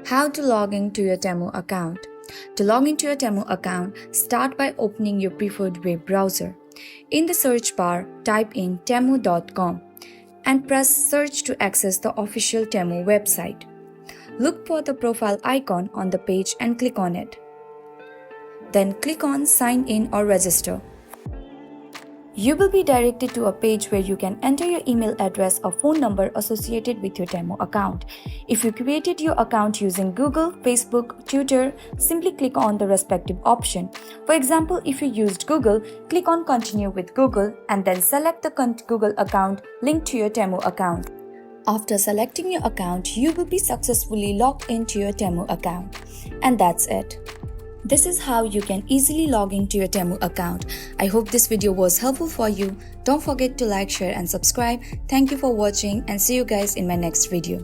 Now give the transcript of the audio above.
How to log into your Temu account. To log into your Temu account, start by opening your preferred web browser. In the search bar, type in temu.com and press search to access the official Temu website. Look for the profile icon on the page and click on it. Then click on sign in or register. You will be directed to a page where you can enter your email address or phone number associated with your Temu account. If you created your account using Google, Facebook, Twitter, simply click on the respective option. For example, if you used Google, click on Continue with Google and then select the Google account linked to your Temu account. After selecting your account, you will be successfully logged into your Temu account. And that's it. This is how you can easily log into your Temu account. I hope this video was helpful for you. Don't forget to like, share and subscribe. Thank you for watching and see you guys in my next video.